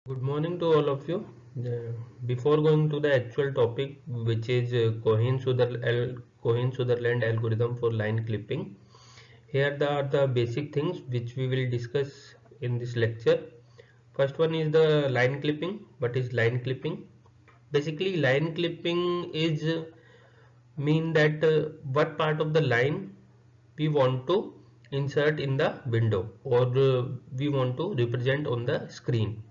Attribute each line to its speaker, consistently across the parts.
Speaker 1: Good morning to all of you. Before going to the actual topic, which is Cohensutherland algorithm for line clipping, here are the basic things which we will discuss in this lecture. First one is the line clipping. What is line clipping? Basically, line clipping is mean that what part of the line we want to insert in the window or we want to represent on the screen.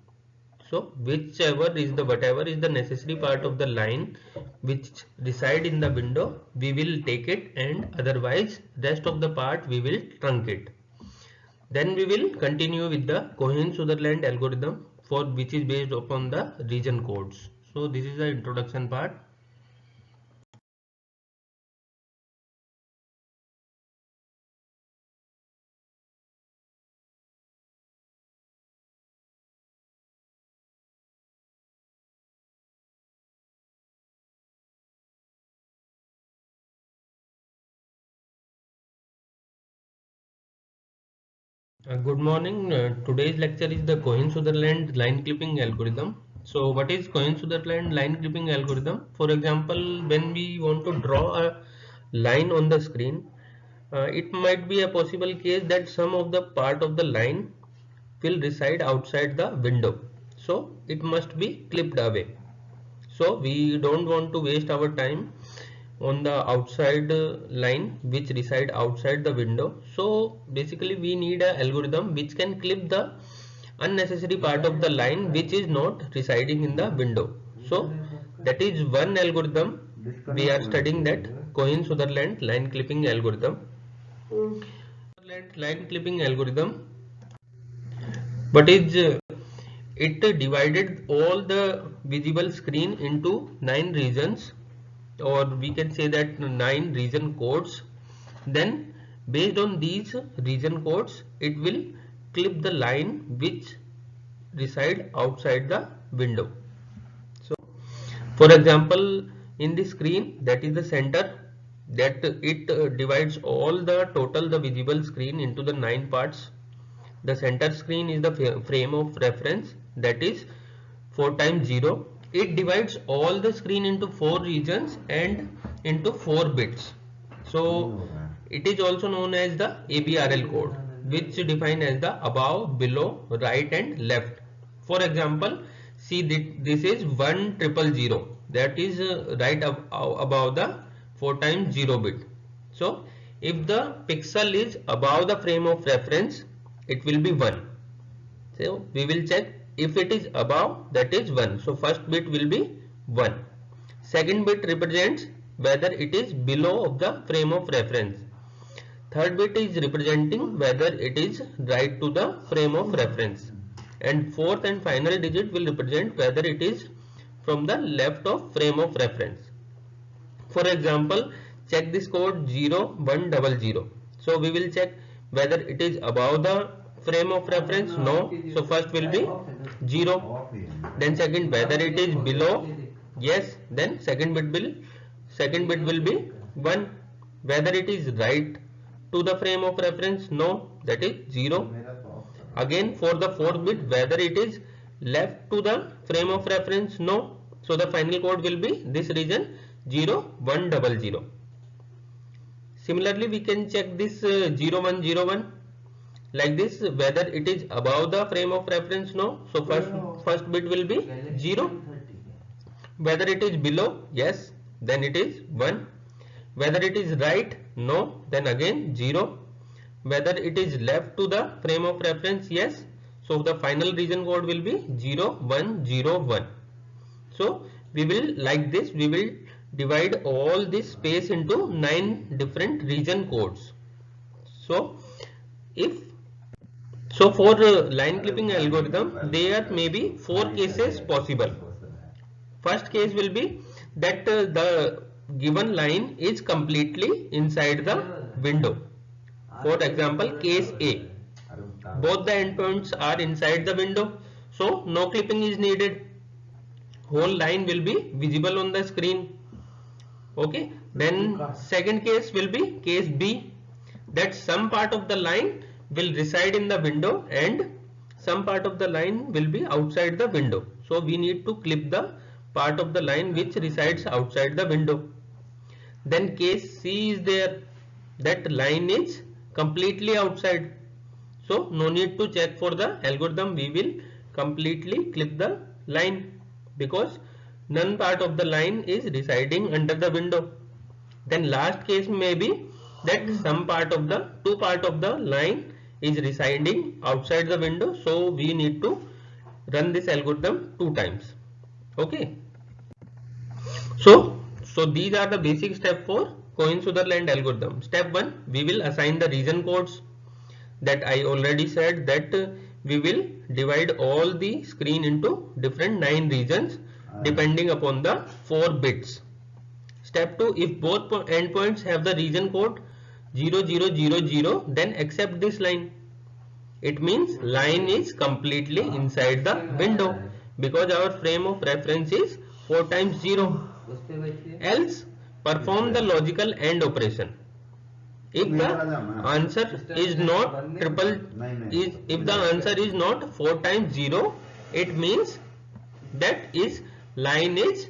Speaker 1: So whatever is the necessary part of the line which reside in the window, we will take it, and otherwise rest of the part we will truncate. Then we will continue with the Cohen-Sutherland algorithm, for which is based upon the region codes. So this is the introduction part. Good morning. Today's lecture is the Cohen-Sutherland line clipping algorithm. So what is Cohen-Sutherland line clipping algorithm? For example, when we want to draw a line on the screen, it might be a possible case that some of the part of the line will reside outside the window. So it must be clipped away. So we don't want to waste our time on the outside line which reside outside the window. So basically we need a algorithm which can clip the unnecessary part of the line which is not residing in the window. So that is one algorithm we are studying, that Cohen-Sutherland line clipping algorithm. Line clipping algorithm, but is it divided all the visible screen into 9 regions, or we can say that 9 region codes. Then based on these region codes, it will clip the line which reside outside the window. So for example, in the screen, that is the center, that it divides all the visible screen into the 9 parts. The center screen is the frame of reference, that is 4 times 0. It divides all the screen into 4 regions and into 4 bits. So it is also known as the ABRL code, which define as the above, below, right and left. For example, see this is 1000, that is right above the 4 times 0 bit. So if the pixel is above the frame of reference, it will be 1. So we will check if it is above, that is 1. So first bit will be 1. Second bit represents whether it is below of the frame of reference. Third bit is representing whether it is right to the frame of reference. And fourth and final digit will represent whether it is from the left of frame of reference. For example, check this code 0100. So we will check whether it is above the frame of reference. No. So first will be 0. Then second, whether it is below. Yes. Then second bit will be 1. Whether it is right to the frame of reference. No. That is 0. Again for the fourth bit, whether it is left to the frame of reference. No. So the final code will be this region 0100. Similarly, we can check this 0101 like this, whether it is above the frame of reference. No. So first bit will be 0. Whether it is below, yes, then it is 1. Whether it is right, no, then again 0. Whether it is left to the frame of reference, yes. So the final region code will be 0101. So we will, like this, we will divide all this space into 9 different region codes. So for line clipping algorithm, there may be 4 cases possible. First case will be that the given line is completely inside the window. For example, case A, both the endpoints are inside the window, so no clipping is needed. Whole line will be visible on the screen. Okay. Then second case will be case B, that some part of the line will reside in the window and some part of the line will be outside the window. So we need to clip the part of the line which resides outside the window. Then case C is there, that line is completely outside. So no need to check for the algorithm, we will completely clip the line because none part of the line is residing under the window. Then last case may be that some part of the two part of the line is residing outside the window, so we need to run this algorithm 2 times. Okay, so these are the basic steps for Cohensutherland algorithm. Step 1, we will assign the region codes. That I already said that we will divide all the screen into different 9 regions depending upon the 4 bits. Step 2, if both endpoints have the region code 0000, then accept this line. It means line is completely inside the window because our frame of reference is 4 times 0. Else perform the logical AND operation. If the answer is not if the answer is not 4 times 0, it means that is line is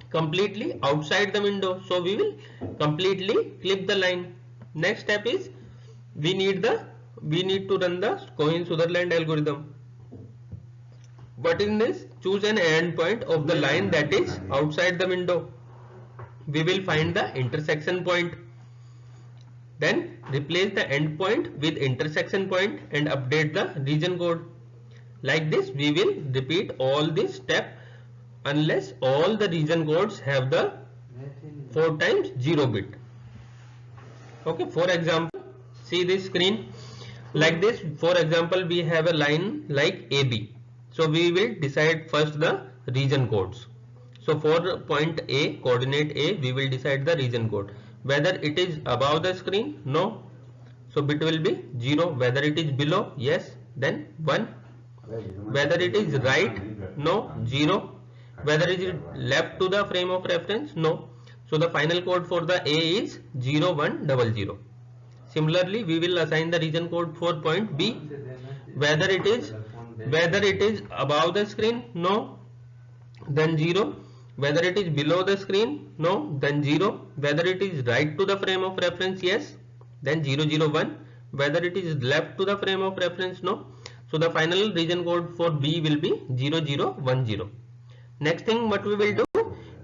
Speaker 1: completely outside the window. So we will completely clip the line. Next step is we need to run the Cohensutherland algorithm. What is this? Choose an endpoint of the line that is outside the window. We will find the intersection point. Then replace the endpoint with intersection point and update the region code. Like this we will repeat all this step unless all the region codes have the 4 times 0 bit. Okay, for example, see this screen like this. For example, we have a line like AB. So we will decide first the region codes. So for point A, coordinate A, we will decide the region code. Whether it is above the screen, no, so bit will be 0. Whether it is below, yes, then 1. Whether it is right, no, 0. Whether it is left to the frame of reference, no. So the final code for the A is 0100. Similarly, we will assign the region code for point B. Whether it is above the screen, no, then 0. Whether it is below the screen, no, then 0. Whether it is right to the frame of reference, yes, then 001. Whether it is left to the frame of reference, no. So the final region code for B will be 0010. Next thing what we will do,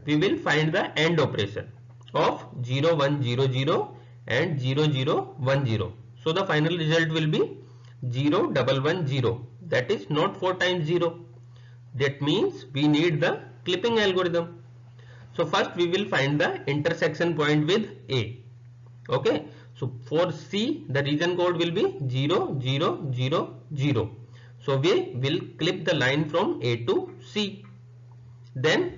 Speaker 1: we will find the AND operation of 0100 and 0010. So the final result will be 0110. That is not 4 times 0. That means we need the clipping algorithm. So first we will find the intersection point with A. Okay. So for C the region code will be 0000. So we will clip the line from A to C. Then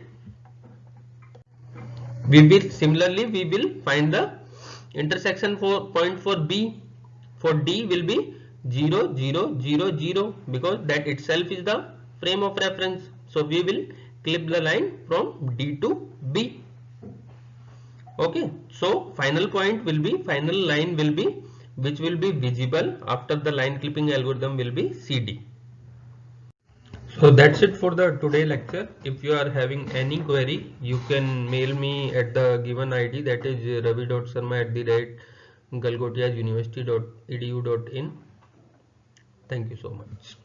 Speaker 1: we will find the intersection point for B. For D will be 0000 because that itself is the frame of reference. So we will clip the line from D to B. Okay, so final line will be which will be visible after the line clipping algorithm will be CD. So that's it for the today lecture. If you are having any query, you can mail me at the given ID, that is ravi.sharma@galgotiauniversity.edu.in. Thank you so much.